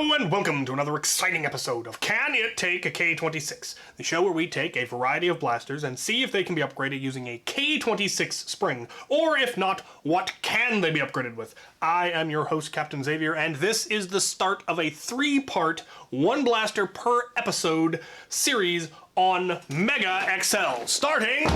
Hello and welcome to another exciting episode of Can It Take a K26? The show where we take a variety of blasters and see if they can be upgraded using a K26 spring, or if not, what can they be upgraded with? I am your host, Captain Xavier, and this is the start of a 3-part, one blaster per episode series on Mega XL, starting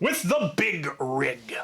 with the Big Rig.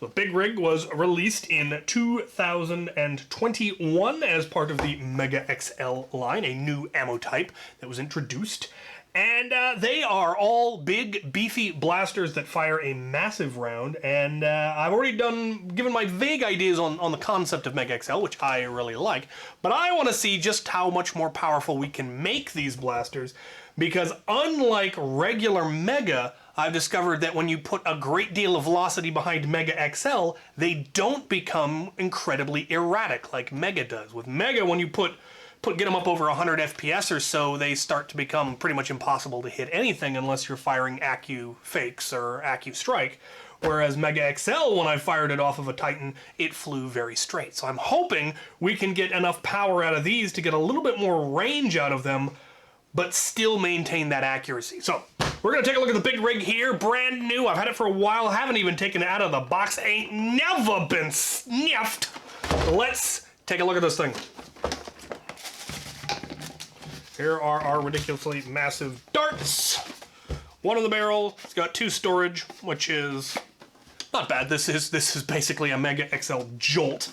The Big Rig was released in 2021 as part of the Mega XL line, a new ammo type that was introduced. And they are all big, beefy blasters that fire a massive round. And I've already given my vague ideas on the concept of Mega XL, which I really like. But I want to see just how much more powerful we can make these blasters, because unlike regular Mega, I've discovered that when you put a great deal of velocity behind Mega XL, they don't become incredibly erratic like Mega does. With Mega, when you get them up over 100 FPS or so, they start to become pretty much impossible to hit anything unless you're firing Accu fakes or Accu strike. Whereas Mega XL, when I fired it off of a Titan, it flew very straight. So I'm hoping we can get enough power out of these to get a little bit more range out of them, but still maintain that accuracy. So we're gonna take a look at the Big Rig here, brand new. I've had it for a while, haven't even taken it out of the box, ain't never been sniffed. Let's take a look at this thing. Here are our ridiculously massive darts. One in the barrel, it's got 2 storage, which is not bad. This is basically a Mega XL Jolt.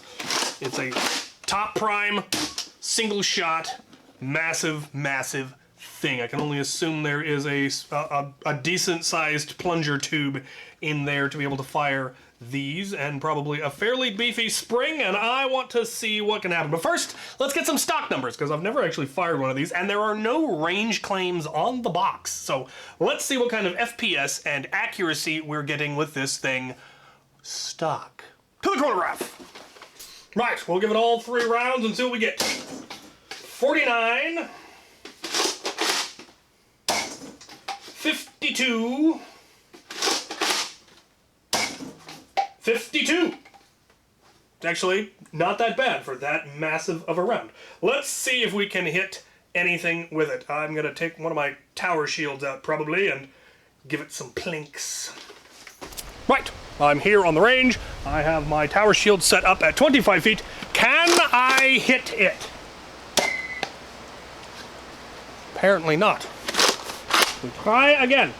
It's a top prime, single shot, massive thing. I can only assume there is a decent sized plunger tube in there to be able to fire these, and probably a fairly beefy spring, and I want to see what can happen. But first, let's get some stock numbers, because I've never actually fired one of these, and there are no range claims on the box. So let's see what kind of FPS and accuracy we're getting with this thing stock. To the chronograph. Right, we'll give it all 3 rounds and see what we get. 49, 52, 52. It's actually not that bad for that massive of a round. Let's see if we can hit anything with it. I'm going to take one of my tower shields out probably and give it some plinks. Right, I'm here on the range. I have my tower shield set up at 25 feet. Can I hit it? Apparently not. We'll try again.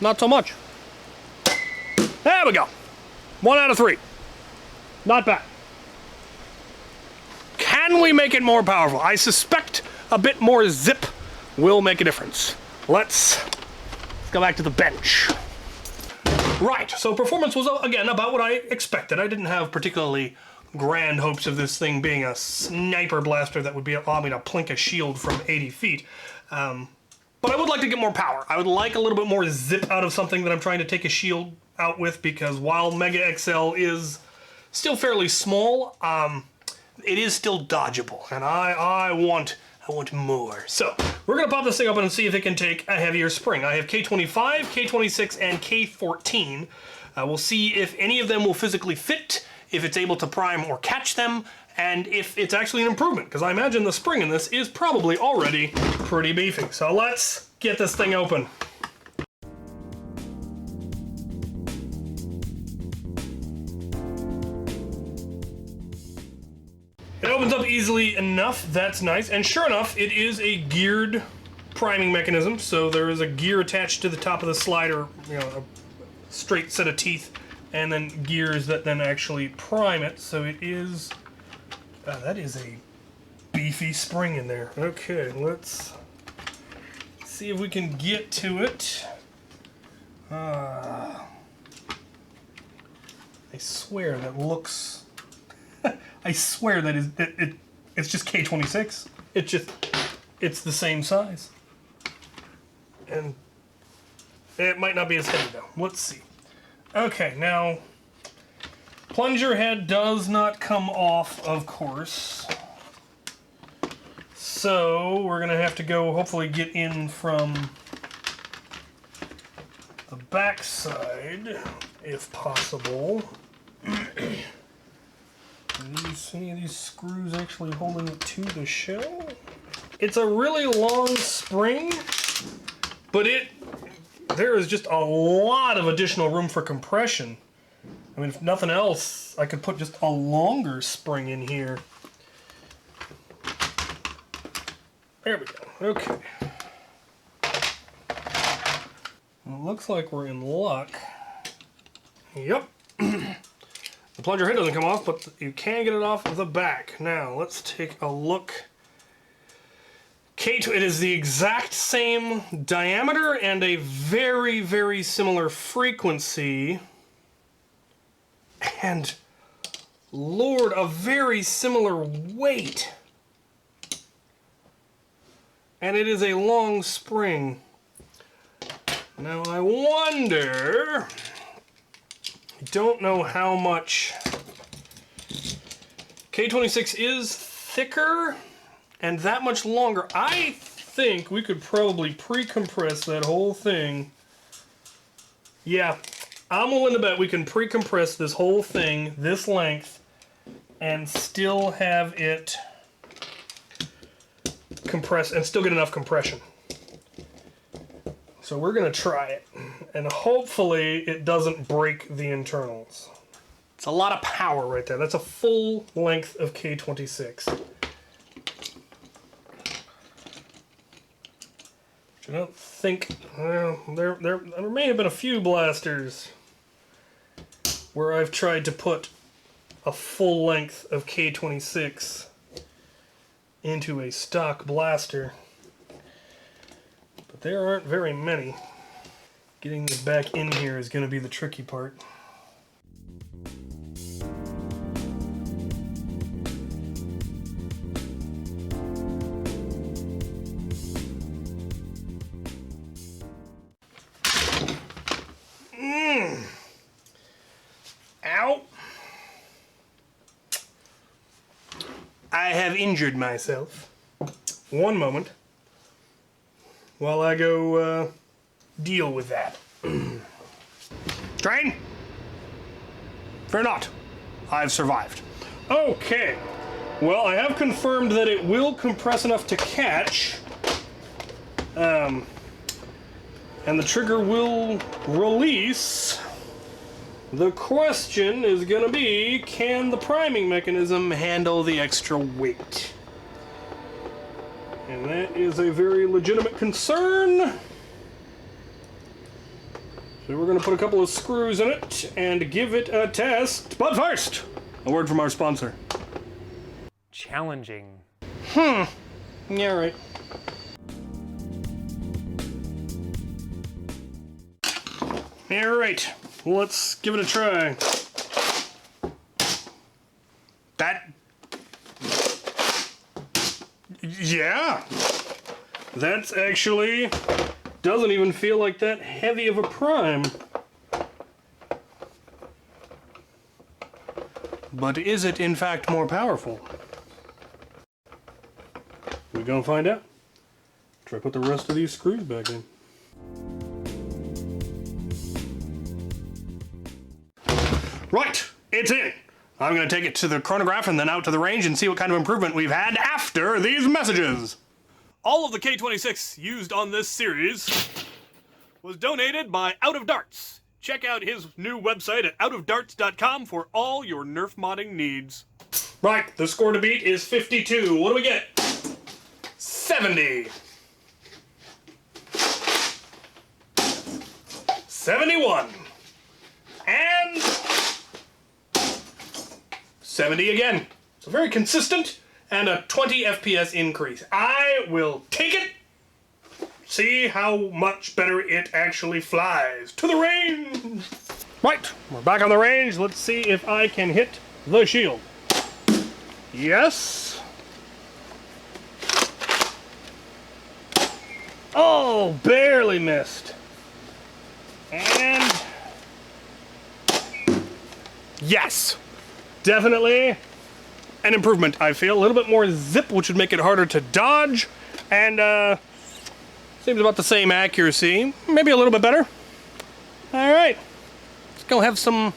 Not so much. There we go. 1 out of 3. Not bad. Can we make it more powerful? I suspect a bit more zip will make a difference. Let's go back to the bench. Right, so performance was, again, about what I expected. I didn't have particularly grand hopes of this thing being a sniper blaster that would allow me to plink a shield from 80 feet. But I would like to get more power. I would like a little bit more zip out of something that I'm trying to take a shield out with, because while Mega XL is still fairly small, it is still dodgeable, and I want more. So we're gonna pop this thing open and see if it can take a heavier spring. I have K25, K26, and K14. We'll see if any of them will physically fit, if it's able to prime or catch them, and if it's actually an improvement, because I imagine the spring in this is probably already pretty beefy. So let's get this thing open. It opens up easily enough, that's nice, and sure enough, it is a geared priming mechanism, so there is a gear attached to the top of the slider, a straight set of teeth, and then gears that then actually prime it, so it is... that is a beefy spring in there. Okay, let's see if we can get to it. I swear that looks... I swear that it's just K26. It's the same size. And it might not be as heavy though. Let's see. Okay, now... plunger head does not come off, of course. So we're gonna have to go hopefully get in from the back side, if possible. Any of these screws actually holding it to the shell? It's a really long spring, but there is just a lot of additional room for compression. I mean, if nothing else, I could put just a longer spring in here. There we go. Okay. It looks like we're in luck. Yep. The plunger head doesn't come off, but you can get it off of the back. Now, let's take a look. It is the exact same diameter and a very, very similar frequency. And, Lord, a very similar weight. And it is a long spring. Now, I wonder... I don't know how much... K26 is thicker and that much longer. I think we could probably pre-compress that whole thing. Yeah, I'm willing to bet we can pre-compress this whole thing, this length, and still have it compress and still get enough compression. So we're going to try it, and hopefully it doesn't break the internals. It's a lot of power right there. That's a full length of K26. I don't think, well, there may have been a few blasters where I've tried to put a full length of K26 into a stock blaster. But there aren't very many. Getting this back in here is going to be the tricky part. Ow! I have injured myself. One moment. While I go deal with that. Train? Fear not. I've survived. Okay. Well, I have confirmed that it will compress enough to catch. And the trigger will release. The question is going to be, can the priming mechanism handle the extra weight? And that is a very legitimate concern. So we're going to put a couple of screws in it and give it a test. But first, a word from our sponsor. Challenging. Yeah, right. All right, let's give it a try. Yeah, that's actually doesn't even feel like that heavy of a prime. But is it in fact more powerful? We're gonna find out. Try to put the rest of these screws back in. Right, it's in. I'm going to take it to the chronograph and then out to the range and see what kind of improvement we've had after these messages. All of the K26 used on this series was donated by Out of Darts. Check out his new website at outofdarts.com for all your Nerf modding needs. Right, the score to beat is 52. What do we get? 70. 71. And 70 again. So very consistent and a 20 FPS increase. I will take it. See how much better it actually flies. To the range. Right, we're back on the range. Let's see if I can hit the shield. Yes. Oh, barely missed. And yes. Definitely an improvement, I feel. A little bit more zip, which would make it harder to dodge. And, seems about the same accuracy. Maybe a little bit better. Alright. Let's go have some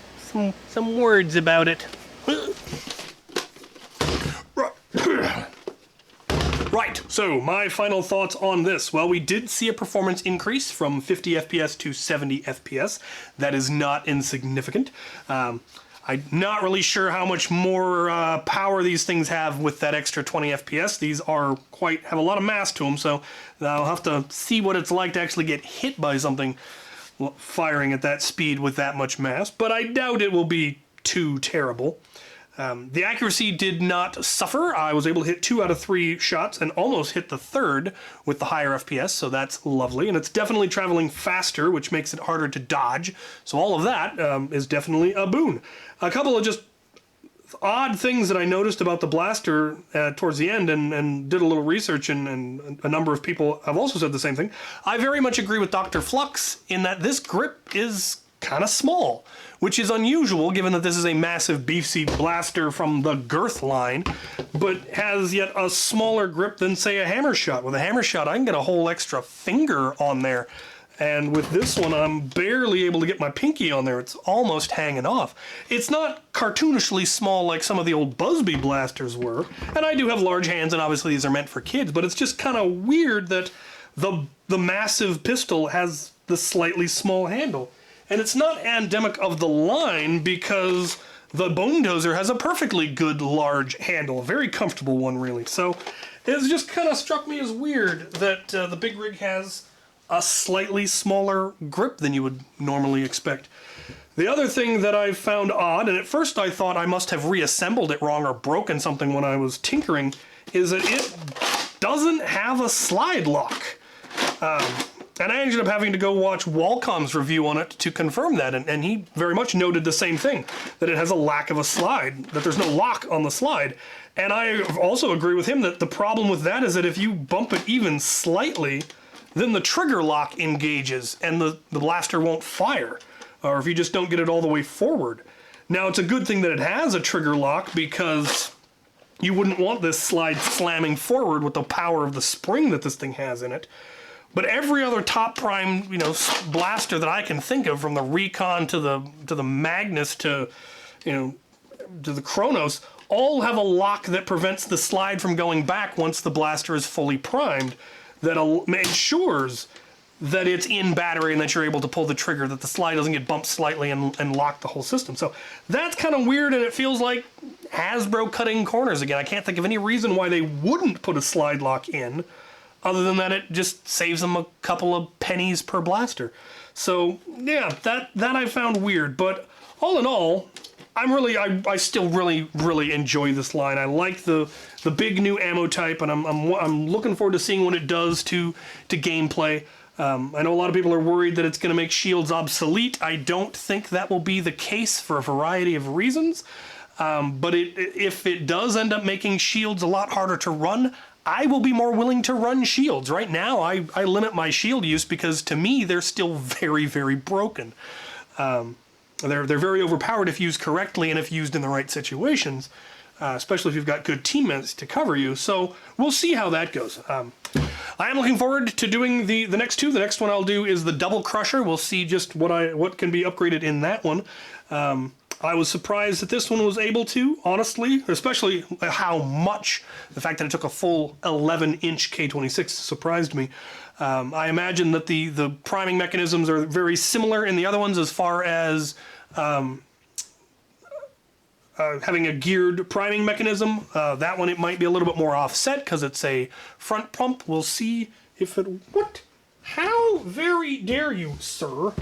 words about it. Right, so my final thoughts on this. Well, we did see a performance increase from 50 FPS to 70 FPS. That is not insignificant. I'm not really sure how much more power these things have with that extra 20 FPS. These are have a lot of mass to them, so I'll have to see what it's like to actually get hit by something firing at that speed with that much mass, but I doubt it will be too terrible. The accuracy did not suffer. I was able to hit 2 out of 3 shots and almost hit the 3rd with the higher FPS, so that's lovely. And it's definitely traveling faster, which makes it harder to dodge. So all of that is definitely a boon. A couple of just odd things that I noticed about the blaster towards the end and did a little research, and a number of people have also said the same thing. I very much agree with Dr. Flux in that this grip is kind of small, which is unusual given that this is a massive beefy blaster from the girth line, but has yet a smaller grip than, say, a hammer shot. With a hammer shot, I can get a whole extra finger on there, and with this one, I'm barely able to get my pinky on there. It's almost hanging off. It's not cartoonishly small like some of the old Busby blasters were, and I do have large hands, and obviously these are meant for kids, but it's just kind of weird that the massive pistol has the slightly small handle. And it's not endemic of the line because the Bone Dozer has a perfectly good large handle, a very comfortable one really. So it's just kind of struck me as weird that the Big Rig has a slightly smaller grip than you would normally expect. The other thing that I found odd, and at first I thought I must have reassembled it wrong or broken something when I was tinkering, is that it doesn't have a slide lock. And I ended up having to go watch Wallcom's review on it to confirm that, and he very much noted the same thing, that it has a lack of a slide, that there's no lock on the slide. And I also agree with him that the problem with that is that if you bump it even slightly, then the trigger lock engages and the blaster won't fire, or if you just don't get it all the way forward. Now, it's a good thing that it has a trigger lock because you wouldn't want this slide slamming forward with the power of the spring that this thing has in it. But every other top prime, blaster that I can think of, from the Recon to the Magnus to the Kronos, all have a lock that prevents the slide from going back once the blaster is fully primed, that ensures that it's in battery and that you're able to pull the trigger, that the slide doesn't get bumped slightly and lock the whole system. So that's kind of weird, and it feels like Hasbro cutting corners again. I can't think of any reason why they wouldn't put a slide lock in, other than that it just saves them a couple of pennies per blaster. So yeah, that I found weird, but all in all, I still really enjoy this line. I like the big new ammo type, and I'm looking forward to seeing what it does to gameplay. I know a lot of people are worried that it's going to make shields obsolete. I don't think that will be the case for a variety of reasons. But if it does end up making shields a lot harder to run, I will be more willing to run shields. Right now, I limit my shield use because, to me, they're still very, very broken. They're very overpowered if used correctly and if used in the right situations, especially if you've got good teammates to cover you. So we'll see how that goes. I am looking forward to doing the next two. The next one I'll do is the Double Crusher. We'll see just what can be upgraded in that one. I was surprised that this one was able to, honestly, especially how much. The fact that it took a full 11-inch K26 surprised me. I imagine that the priming mechanisms are very similar in the other ones as far as having a geared priming mechanism. That one, it might be a little bit more offset because it's a front pump. We'll see if it... What? How very dare you, sir?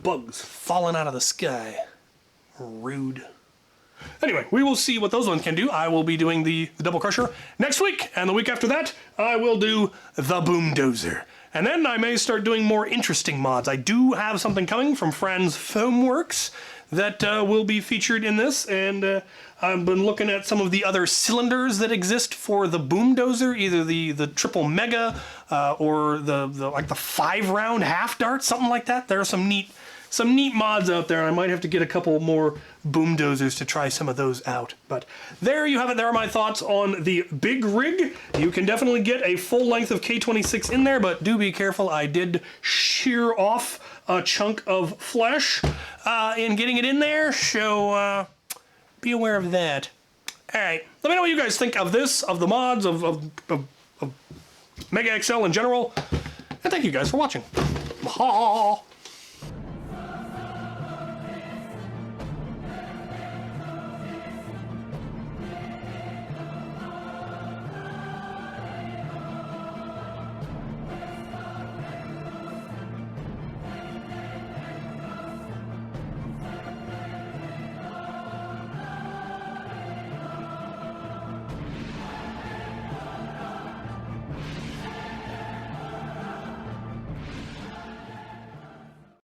Bugs falling out of the sky. Rude. Anyway, we will see what those ones can do. I will be doing the Double Crusher next week, and the week after that, I will do the Boom Dozer. And then I may start doing more interesting mods. I do have something coming from Franz Foamworks that will be featured in this, and I've been looking at some of the other cylinders that exist for the Boom Dozer, either the triple mega or the 5-round half dart, something like that. There are some neat mods out there, and I might have to get a couple more Boom Dozers to try some of those out. But there you have it. There are my thoughts on the Big Rig. You can definitely get a full length of K26 in there, but do be careful. I did shear off a chunk of flesh in getting it in there, so be aware of that. All right, let me know what you guys think of this, of the mods, of Mega XL in general. And thank you guys for watching.